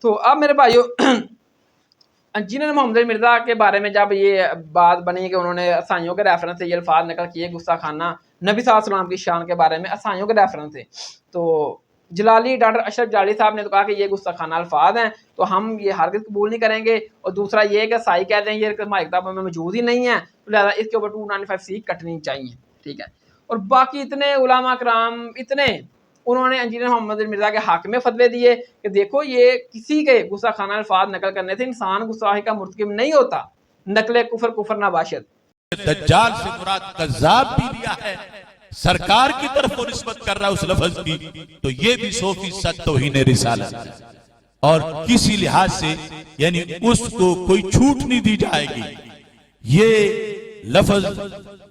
تو اب میرے بھائیو انجینئر محمد علی مرزا کے بارے میں جب یہ بات بنی کہ انہوں نے عیسائیوں کے ریفرنس سے یہ الفاظ نقل کیے گستاخانہ نبی صلی اللہ علیہ وسلم کی شان کے بارے میں عیسائیوں کے ریفرنس سے، تو جلالی ڈاکٹر اشرف جلالی صاحب نے تو کہا کہ یہ گستاخانہ الفاظ ہیں تو ہم یہ ہرگز قبول نہیں کریں گے، اور دوسرا یہ کہ عیسائی کہتے ہیں یہ ہماری کتابوں میں موجود ہی نہیں ہے، تو لہٰذا اس کے اوپر 295C کٹنی چاہیے، ٹھیک ہے۔ اور باقی اتنے علماء کرام اتنے انہوں نے انجینئر محمد علی مرزا کے حق میں فتوے دیے کہ دیکھو یہ کسی کے گستاخانہ الفاظ نقل کرنے سے انسان گستاخی کا مرتکب نہیں ہوتا، نقل کفر نہ باشد۔ دجال سے مراد کذاب بھی لیا ہے، سرکار کی طرف وہ نسبت کر رہا ہے اس لفظ کی، تو یہ بھی 100% توہین رسالت ہے، اور کسی لحاظ سے یعنی اس کو کوئی چھوٹ نہیں دی جائے گی۔ یہ لفظ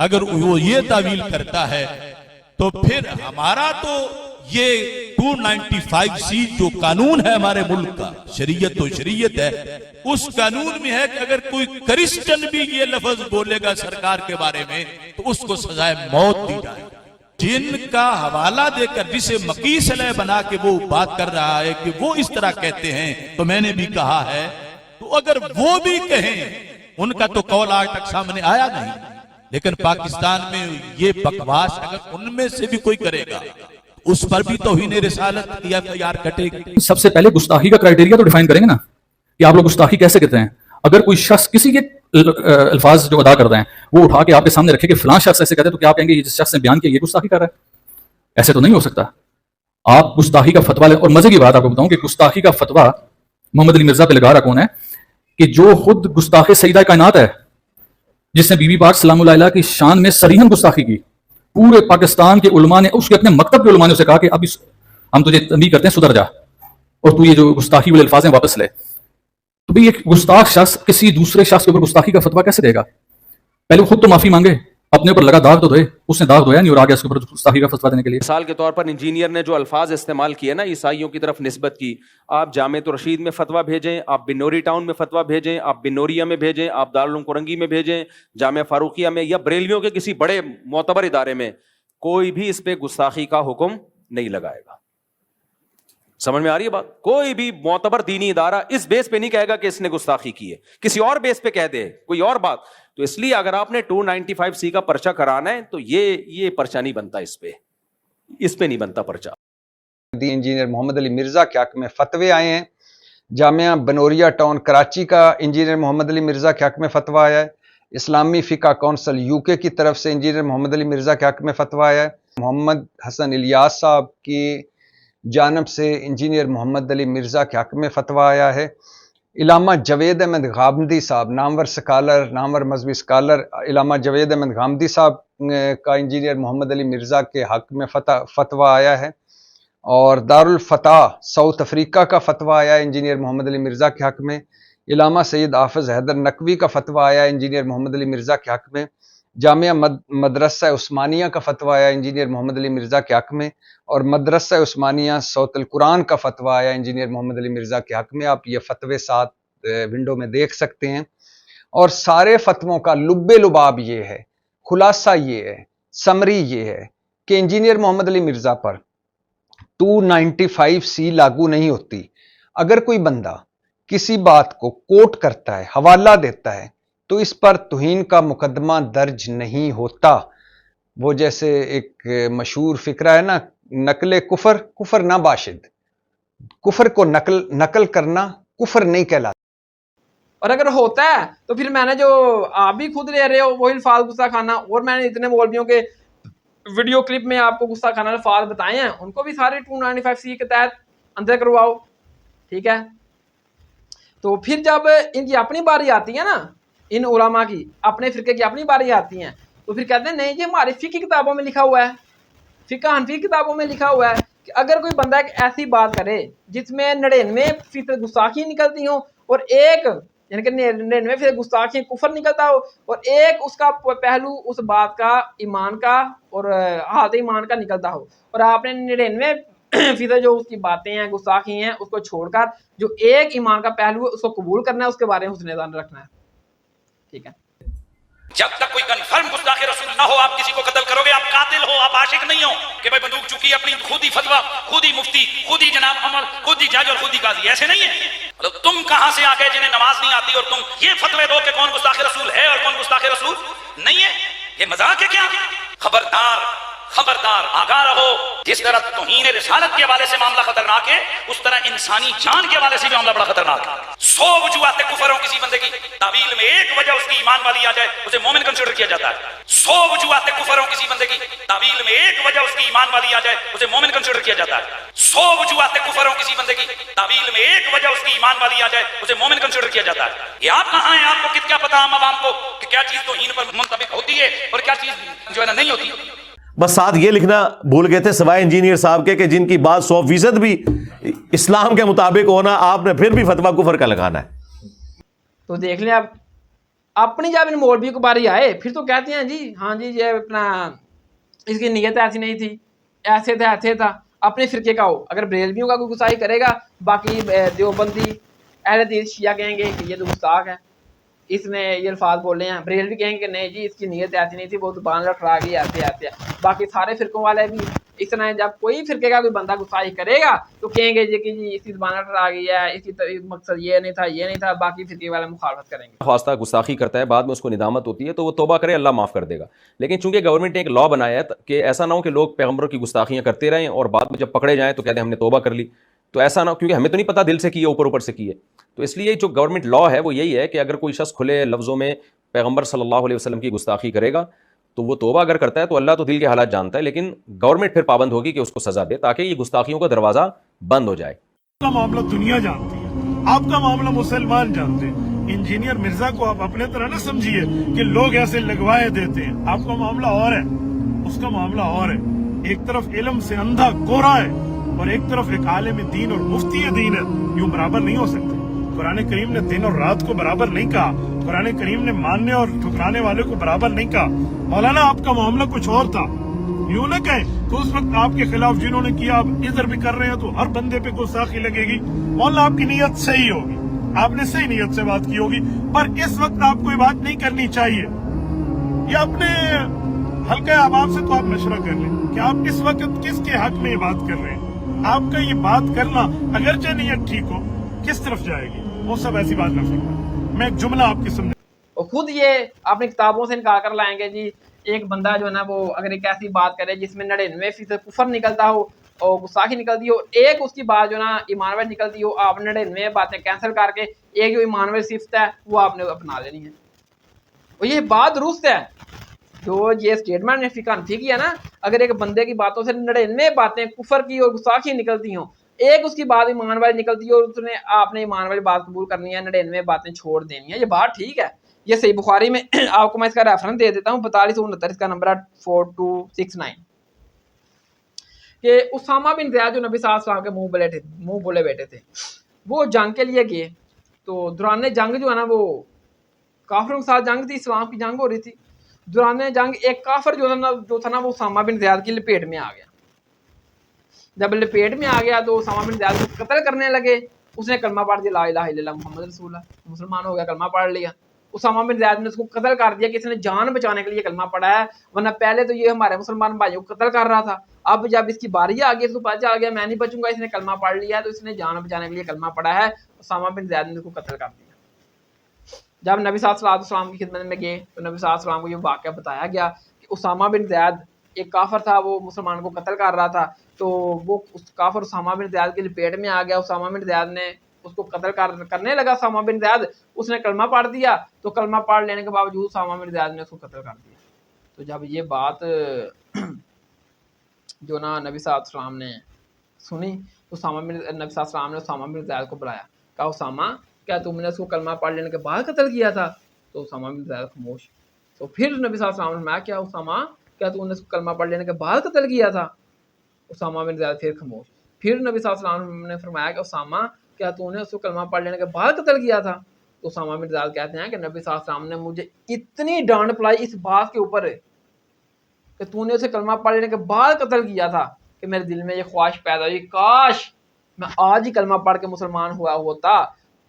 اگر وہ یہ تعویل کرتا ہے تو پھر ہمارا تو یہ 295C جو قانون ہے ہمارے ملک کا، شریعت تو شریعت ہے، اس قانون میں ہے کہ اگر کوئی کرسچن بھی یہ لفظ بولے گا سرکار کے بارے میں تو اس کو سزائے موت دی جائے۔ جن کا حوالہ دے کر جسے مقیس علیہ بنا کے وہ بات کر رہا ہے کہ وہ اس طرح کہتے ہیں، تو میں نے بھی کہا ہے تو اگر وہ بھی کہیں، ان کا تو قول آج تک سامنے آیا نہیں، لیکن پاکستان میں یہ بکواس اگر ان میں سے بھی کوئی کرے گا اس پر بھی توہین رسالت یا FIR کٹے گی۔ سب سے پہلے گستاخی کا کرائیٹیریا تو ڈیفائن کریں گے نا کہ آپ لوگ گستاخی کیسے کرتے ہیں۔ اگر کوئی شخص کسی کے الفاظ جو ادا کرتے ہیں وہ اٹھا کے آپ کے سامنے رکھے کہ فلاں شخص ایسے کہتے ہیں، تو کیا آپ کہیں گے یہ جس شخص نے بیان کیا یہ گستاخی کر رہا ہے؟ ایسے تو نہیں ہو سکتا۔ آپ گستاخی کا فتویٰ اور مزے کی بات آپ کو بتاؤں کہ گستاخی کا فتویٰ محمد علی مرزا پہ لگا رہا کون ہے کہ جو خود گستاخ سیدہ کائنات ہے، جس نے بی بی پاک سلام اللہ علیہ کی شان میں صریحاً گستاخی کی۔ پورے پاکستان کے علماء نے، اس کے اپنے مکتب کے علماء نے اسے کہا کہ اب ہم تجھے تنبیہ کرتے ہیں سدھر جا، اور تو یہ جو گستاخی والے الفاظ ہیں واپس لے۔ تو بھئی ایک گستاخ شخص کسی دوسرے شخص کے اوپر گستاخی کا فتویٰ کیسے دے گا؟ پہلے وہ خود تو معافی مانگے، اپنے اوپر لگا داغ تو دھوئے، اس نے داغ دھویا نہیں اور آگے اس کے اوپر گستاخی کا فتویٰ دینے کے لیے۔ مثال کے طور پر انجینئر نے جو الفاظ استعمال کیے نا عیسائیوں کی طرف نسبت کی، آپ جامعۃ الرشید میں فتویٰ بھیجیں، آپ بنوری ٹاؤن میں فتویٰ بھیجیں، آپ بنوریا میں بھیجیں، آپ دارالعلوم کرنگی میں بھیجیں، جامعہ فاروقیہ میں، یا بریلویوں کے کسی بڑے معتبر ادارے میں، کوئی بھی اس پہ گستاخی کا حکم نہیں لگائے گا۔ سمجھ میں آ رہی ہے بات؟ کوئی بھی معتبر دینی ادارہ اس بیس پہ نہیں کہے گا کہ اس نے گستاخی کی ہے، کسی اور بیس پہ کہہ دے کوئی اور بات۔ تو اس لیے اگر آپ نے 295C کا پرچہ کرانا ہے تو یہ پرچہ نہیں بنتا، اس پہ نہیں بنتا پرچہ۔ انجینئر محمد علی مرزا کے حق میں فتوے آئے ہیں۔ جامعہ بنوریا ٹاؤن کراچی کا انجینئر محمد علی مرزا کے حق میں فتویٰ آیا ہے۔ اسلامی فقہ کونسل UK کی طرف سے انجینئر محمد علی مرزا کے حق میں فتویٰ آیا ہے۔ محمد حسن الیاس صاحب کی جانب سے انجینئر محمد علی مرزا کے حق میں فتویٰ آیا ہے۔ علامہ جاوید احمد غامدی صاحب، نامور سکالر، نامور مذہبی سکالر علامہ جاوید احمد غامدی صاحب کا انجینئر محمد علی مرزا کے حق میں فتویٰ آیا ہے۔ اور دارالفتح ساؤتھ افریقہ کا فتویٰ آیا ہے انجینئر محمد علی مرزا کے حق میں۔ علامہ سید حافظ حیدر نقوی کا فتویٰ آیا ہے انجینئر محمد علی مرزا کے حق میں۔ جامعہ مدرسہ عثمانیہ کا فتویٰ آیا انجینئر محمد علی مرزا کے حق میں، اور مدرسہ عثمانیہ صوت القرآن کا فتویٰ آیا انجینئر محمد علی مرزا کے حق میں۔ آپ یہ فتوے ساتھ ونڈو میں دیکھ سکتے ہیں، اور سارے فتووں کا لب لباب یہ ہے، خلاصہ یہ ہے، سمری یہ ہے کہ انجینئر محمد علی مرزا پر 295C لاگو نہیں ہوتی۔ اگر کوئی بندہ کسی بات کو کوٹ کرتا ہے، حوالہ دیتا ہے، تو اس پر توہین کا مقدمہ درج نہیں ہوتا۔ وہ جیسے ایک مشہور فقرہ ہے نا، نقل کفر نہ باشد، کفر کو نقل کرنا کفر نہیں کہلاتا۔ اور اگر ہوتا ہے تو پھر میں نے جو آپ بھی خود لے رہے ہو وہی الفاظ گستاخانہ، اور میں نے اتنے مولویوں کے ویڈیو کلپ میں آپ کو گستاخانہ الفاظ بتائے ہیں، ان کو بھی سارے 295C کے تحت اندر کرواؤ، ٹھیک ہے۔ تو پھر جب ان کی اپنی باری آتی ہے نا، ان علماء کی اپنے فرقے کی اپنی باری آتی ہیں، تو پھر کہتے ہیں نہیں یہ ہماری فقہ کتابوں میں لکھا ہوا ہے، فقہ حنفی کتابوں میں لکھا ہوا ہے کہ اگر کوئی بندہ ایک ایسی بات کرے جس میں 99% گستاخی نکلتی ہوں، اور ایک یعنی کہ 99% گستاخی کفر نکلتا ہو، اور ایک اس کا پہلو اس بات کا ایمان کا اور حالت ایمان کا نکلتا ہو، اور آپ نے 99% جو اس کی باتیں ہیں گستاخی ہیں اس کو چھوڑ کر جو ایک ایمان کا پہلو ہے اس کو قبول کرنا ہے، اس کے بارے میں حسن ظن رکھنا ہے، ٹھیک ہے۔ جب تک کوئی کنفرم گستاخ رسول نہ ہو آپ کسی کو قتل کرو گے، آپ قاتل ہو، آپ عاشق نہیں ہو کہ بھائی بندوق چکی اپنی خود ہی فتویٰ، خود ہی مفتی، خود ہی جناب عمر، خود ہی جج اور خود ہی قاضی، ایسے نہیں ہے. مطلب تم کہاں سے آ گئے جنہیں نماز نہیں آتی اور تم یہ فتوے دو کہ کون گستاخ رسول ہے اور کون گستاخ رسول نہیں ہے؟ یہ مذاق ہے کیا؟ خبردار خبردار، آگاہ رہو. جس طرح توہین رسالت کے حوالے سے معاملہ خطرناک ہے، اس طرح انسانی جان کے حوالے سے بھی معاملہ بڑا خطرناک ہے. 100 وجوہات کفر ہوں کسی بندے کی، تعویل میں ایک وجہ اس کی ایمان والی آ جائے اسے مومن کنسیڈر کیا جاتا ہے. 100 وجوہات کفر ہوں کسی بندے کی، تعویل میں ایک وجہ اس کی ایمان والی آ جائے اسے مومن کنسیڈر کیا جاتا ہے. 100 وجوہات کفر ہوں کسی بندے کی، تعویل میں ایک وجہ اس کی ایمان والی آ جائے اسے مومن کنسیڈر کیا جاتا ہے. یہ آپ کہاں ہیں؟ آپ کو کیا پتا عام عوام کو کہ کیا چیز توہین پر منطبق ہوتی ہے اور کیا چیز جو ہے نا نہیں ہوتی. بس ساتھ یہ لکھنا بھول گئے تھے سوائے انجینئر صاحب کے کہ جن کی بات 100% بھی اسلام کے مطابق ہونا، آپ نے پھر بھی فتویٰ کفر کا لگانا ہے. تو دیکھ لیں آپ اپنی جب ان مولویوں کو باری آئے پھر تو کہتے ہیں جی ہاں جی یہ اپنا اس کی نیت ایسی نہیں تھی، ایسے تھا ایسے تھا. اپنے فرقے کا ہو، اگر بریلویوں کا کوئی گستاخی کرے گا، باقی دیوبندی اہل حدیث شیعہ کہیں گے کہ یہ تو گستاخ ہے، اس نے یہ الفاظ بولے ہیں. بریلوی کہیں گے نہیں جی اس کی نیت ایسی نہیں تھی، وہ زبان لٹرا گئی ایسے ایسے. باقی سارے فرقوں والے بھی اس طرح جب کوئی فرقے کا کوئی بندہ گستاخی کرے گا تو کہیں گے جی کہ جی اس کی زبان لٹرا گئی ہے، اس کی مقصد یہ نہیں تھا یہ نہیں تھا. باقی فرقے والے مخالفت کریں گے. خواستہ گستاخی کرتا ہے، بعد میں اس کو ندامت ہوتی ہے تو وہ توبہ کرے، اللہ معاف کر دے گا. لیکن چونکہ گورنمنٹ نے ایک لا بنایا ہے کہ ایسا نہ ہو کہ لوگ پیغمبروں کی گستاخیاں کرتے رہیں اور بعد میں جب پکڑے جائیں تو کہتے ہیں ہم نے توبہ کر لی. تو ایسا نہ ہو، کیونکہ ہمیں تو نہیں پتا دل سے کی ہے اوپر اوپر سے کی ہے. تو اس لیے جو گورنمنٹ لا ہے وہ یہی ہے کہ اگر کوئی شخص کھلے لفظوں میں پیغمبر صلی اللہ علیہ وسلم کی گستاخی کرے گا تو وہ توبہ اگر کرتا ہے تو اللہ تو دل کے حالات جانتا ہے، لیکن گورنمنٹ پھر پابند ہوگی کہ اس کو سزا دے تاکہ یہ گستاخیوں کا دروازہ بند ہو جائے. آپ کا معاملہ دنیا جانتی ہے، آپ کا معاملہ مسلمان جانتے ہیں. انجینئر مرزا کو آپ اپنے طرح نہ سمجھیے کہ لوگ ایسے لگوائے دیتے ہیں. آپ کا معاملہ اور ہے، اس کا معاملہ اور ہے. ایک طرف علم سے اندھا گورا ہے اور ایک طرف ایک عالم دین اور مفتی دین ہے. یوں برابر نہیں ہو سکتے. قرآن کریم نے دن اور رات کو برابر نہیں کہا. قرآن کریم نے ماننے اور ٹھکرانے والے کو برابر نہیں کہا. مولانا آپ کا معاملہ کچھ اور تھا، یوں نہ کہیں تو اس وقت آپ کے خلاف جنہوں نے کیا آپ ادھر بھی کر رہے ہیں تو ہر بندے پہ گستاخی لگے گی. مولانا آپ کی نیت صحیح ہوگی، آپ نے صحیح نیت سے بات کی ہوگی، پر اس وقت آپ کو یہ بات نہیں کرنی چاہیے. یہ اپنے حلقہ عوام سے تو آپ مشورہ کر لیں کہ آپ اس وقت کس کے حق میں یہ بات کر رہے ہیں. آپ کا یہ بات کرنا اگرچہ نیت ٹھیک ہو کس طرف جائے گی وہ سب ایسی بات نہ سمجھیں. میں ایک جملہ آپ کی سمجھ اور خود یہ اپنی کتابوں سے نکال کر لائیں گے جی ایک بندہ جو ہے نا وہ اگر ایک ایسی بات کرے جس میں 99% کفر نکلتا ہو اور گستاخی نکلتی ہو، ایک اس کی بات جو نا ایمان والی نکلتی ہو، آپ 99 باتیں کینسل کر کے ایک جو ایمان والی صفت ہے وہ آپ نے اپنا لینی ہے. اور یہ بات درست ہے جو یہ اسٹیٹمنٹ نے فقہ حنفی کیا نا، اگر ایک بندے کی باتوں سے 99 باتیں کفر کی اور گستاخی نکلتی ہوں، ایک اس کی بات ایمان والی نکلتی ہے اور اس نے آپ نے ایمان والی بات قبول کرنی ہے، 99 باتیں چھوڑ دینی ہے، یہ بات ٹھیک ہے. یہ صحیح بخاری میں آپ کو میں اس کا ریفرنس دے دیتا ہوں 4269، اس کا نمبر 4269 کہ اسامہ بن زید جو نبی صلی اللہ علیہ وسلم کے منہ بولے بیٹھے تھے، وہ جنگ کے لیے گئے. تو دوران جنگ جو ہے نا وہ کافروں کے ساتھ جنگ تھی، اسلام کی جنگ ہو رہی تھی. دوران جنگ ایک کافر جو تھا نا وہ اسامہ بن زید کی لپیٹ میں آ گیا. جب لپیٹ میں آ گیا تو اسامہ بن زید کو قتل کرنے لگے. اس نے کلمہ پڑھ دیا لا الہ الا اللہ محمد رسول اللہ، مسلمان ہو گیا، کلمہ پڑھ لیا. اسامہ بن زید نے اس کو قتل کر دیا کہ اس نے جان بچانے کے لیے کلمہ پڑھا ہے، ورنہ پہلے تو یہ ہمارے مسلمان بھائیوں کو قتل کر رہا تھا. اب جب اس کی باری آ گئی اس کو پتہ چل گیا میں نہیں بچوں گا، اس نے کلمہ پڑھ لیا تو اس نے جان بچانے کے لیے کلمہ پڑھا ہے. اسامہ بن زید نے اس کو قتل کر دیا. جب نبی صلی اللہ علیہ وسلم کی خدمت میں گئے تو نبی صلی اللہ علیہ وسلم کو یہ واقعہ بتایا گیا کہ اسامہ بن زید ایک کافر تھا، وہ مسلمان کو قتل کر رہا تھا. تو وہ اس کافر اسامہ بن زید کے لپیٹ میں آ گیا. اسامہ بن زید نے اس کو قتل کرنے لگا. اسامہ بن زید اس نے کلمہ پڑھ دیا تو کلمہ پڑھ لینے کے باوجود اسامہ بن زید نے اس کو قتل کر دیا. تو جب یہ بات جو نا نبی صلی اللہ علیہ وسلم نے سنی تو نبی صلی اللہ علیہ وسلم نے اسامہ بن زید کو بلایا، کہا اسامہ کیا تم نے اس کو کلمہ پڑھ لینے کے بعد قتل کیا تھا؟ تو اسامہ بن زید خاموش. تو پھر نبی صلی اللہ علیہ وسلم نے فرمایا کیا اسامہ کیا تم نے اس کو کلمہ پڑھ لینے کے بعد قتل کیا تھا؟ اسامہ بن زید پھر خاموش. پھر نبی صلی اللہ علیہ وسلم نے فرمایا کہ اسامہ کیا تو نے اس کو کلمہ پڑھ لینے کے بعد قتل کیا تھا؟ تو اسامہ بن زید کہتے ہیں کہ نبی صلی اللہ علیہ وسلم نے مجھے اتنی ڈانٹ پلائی اس بات کے اوپر کہ تو نے اسے کلمہ پڑھ لینے کے بعد قتل کیا تھا کہ میرے دل میں یہ خواہش پیدا ہوئی کاش میں آج ہی کلمہ پڑھ کے مسلمان ہوا ہوتا،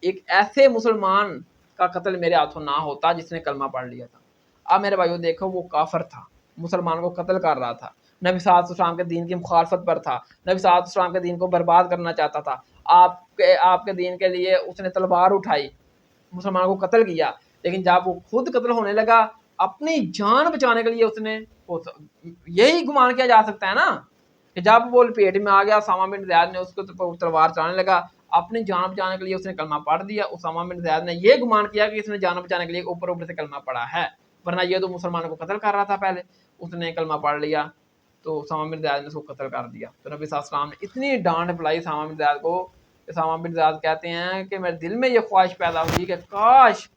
ایک ایسے مسلمان کا قتل میرے ہاتھوں نہ ہوتا جس نے کلمہ پڑھ لیا تھا. اب میرے بھائیوں دیکھو وہ کافر تھا, مسلمانوں کو قتل کر رہا تھا, نبی صلی اللہ علیہ وسلم کے دین کی مخالفت پر تھا, نبی صلی اللہ علیہ وسلم کے دین کو برباد کرنا چاہتا تھا, آپ کے دین کے لیے اس نے تلوار اٹھائی, مسلمانوں کو قتل کیا. لیکن جب وہ خود قتل ہونے لگا اپنی جان بچانے کے لیے اس نے, یہی گمان کیا جا سکتا ہے نا کہ جب وہ لپیٹ میں آ گیا, اسامہ بن زید نے اس کو تلوار چلانے لگا, اپنی جان بچانے کے لیے اس نے کلمہ پڑھ دیا. اسامہ بن زید نے یہ گمان کیا کہ اس نے جان بچانے کے لیے اوپر سے کلمہ پڑھا ہے, ورنہ یہ تو مسلمانوں کو قتل کر رہا تھا پہلے. اس نے کلمہ پڑھ لیا تو اسامہ بن زید نے اس کو قتل کر دیا. تو نبی صلی اللہ علیہ وسلم نے اتنی ڈانٹ پلائی اسامہ بن زید کو. اسامہ بن زید کہتے ہیں کہ میرے دل میں یہ خواہش پیدا ہوئی کہ کاش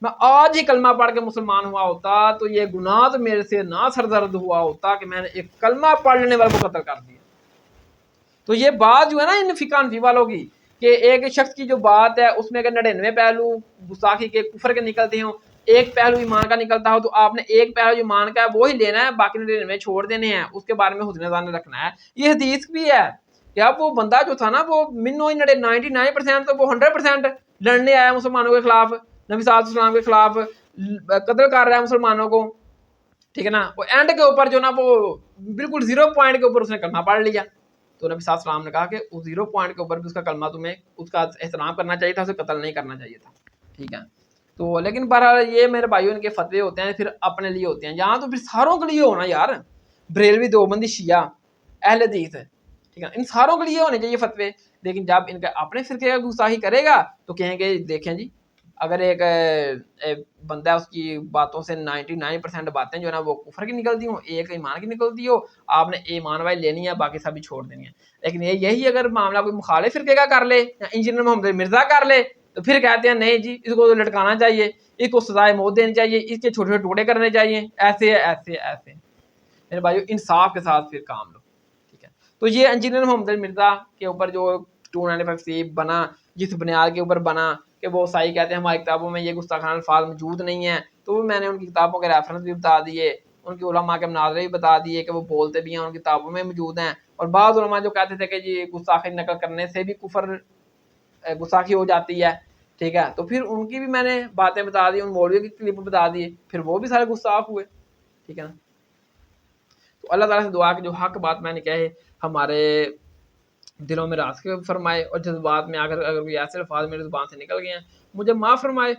میں آج ہی کلمہ پڑھ کے مسلمان ہوا ہوتا تو یہ گناہ تو میرے سے نہ سرزد ہوا ہوتا کہ میں نے ایک کلمہ پڑھ لینے والے کو قتل کر دیا. تو یہ بات جو ہے نا ان فقہ حنفی والوں کی کہ ایک شخص کی جو بات ہے اس میں اگر 99 پہلو گستاخی کے کفر کے نکلتے ہوں, ایک پہلو ایمان کا نکلتا ہو, تو آپ نے ایک پہلو جو ایمان کا ہے وہی لینا ہے, باقی 99 چھوڑ دینے ہیں, اس کے بارے میں حسن ظن رکھنا ہے. یہ حدیث بھی ہے کہ اب وہ بندہ جو تھا نا وہ 99% تو وہ 100% لڑنے آیا مسلمانوں کے خلاف, نبی صلی اللہ علیہ وسلم کے خلاف قتل کر رہا ہے مسلمانوں کو, ٹھیک ہے نا. وہ اینڈ کے اوپر جو نا وہ بالکل 0 پوائنٹ کے اوپر اس نے کلمہ پڑھ لیا. تو نبی صلی اللہ علیہ وسلم نے کہا کہ اس 0 پوائنٹ کے اوپر بھی اس کا کلمہ تمہیں اس کا احترام کرنا چاہیے تھا, اسے قتل نہیں کرنا چاہیے تھا, ٹھیک ہے. تو لیکن بہرحال یہ میرے بھائیوں ان کے فتوے ہوتے ہیں, پھر اپنے لیے ہوتے ہیں, یہاں تو پھر ساروں کے لیے ہونا یار, بریلوی دیوبندی شیعہ اہل حدیث, ٹھیک ہے, ان ساروں کے لیے ہونے چاہیے فتوے. لیکن جب ان کا اپنے فرقے کا گستاخی کرے گا تو کہیں گے دیکھیں جی اگر ایک بندہ اس کی باتوں سے 99% باتیں جو ہے نا وہ کفر کی نکلتی ہوں, ایک ایمان کی نکلتی ہو, آپ نے ایمان والی لینی ہے, باقی سبھی چھوڑ دینی ہے. لیکن یہی اگر معاملہ کوئی مخالف فرقے کا کر لے یا انجینئر محمد علی مرزا کر لے تو پھر کہتے ہیں نہیں جی اس کو تو لٹکانا چاہیے, اس کو سزائے موت دینی چاہیے, اس کے چھوٹے چھوٹے ٹکڑے کرنے چاہیے, ایسے ایسے ایسے. میرے بھائیو انصاف کے ساتھ پھر کام لو, ٹھیک ہے. تو یہ انجینئر محمد علی مرزا کے اوپر جو 295C بنا, جس بنیاد کے اوپر بنا کہ وہ صحیح کہتے ہیں ہماری کتابوں میں یہ گستاخانہ الفاظ موجود نہیں ہیں, تو میں نے ان کی کتابوں کے ریفرنس بھی بتا دیے, ان کی علماء کے مناظرے بھی بتا دیے کہ وہ بولتے بھی ہیں, ان کتابوں میں موجود ہیں. اور بعض علماء جو کہتے تھے کہ جی گستاخی نقل کرنے سے بھی کفر گستاخی ہو جاتی ہے, ٹھیک ہے, تو پھر ان کی بھی میں نے باتیں بتا دی, ان مولوی کی کلپ بتا دیے, پھر وہ بھی سارے گستاخ ہوئے, ٹھیک ہے نا. تو اللہ تعالیٰ سے دعا کہ جو حق بات میں نے کہے ہمارے دلوں میں راسخ فرمائے, اور جذبات میں اگر کوئی ایسے الفاظ میری زبان سے نکل گئے ہیں مجھے معاف فرمائے.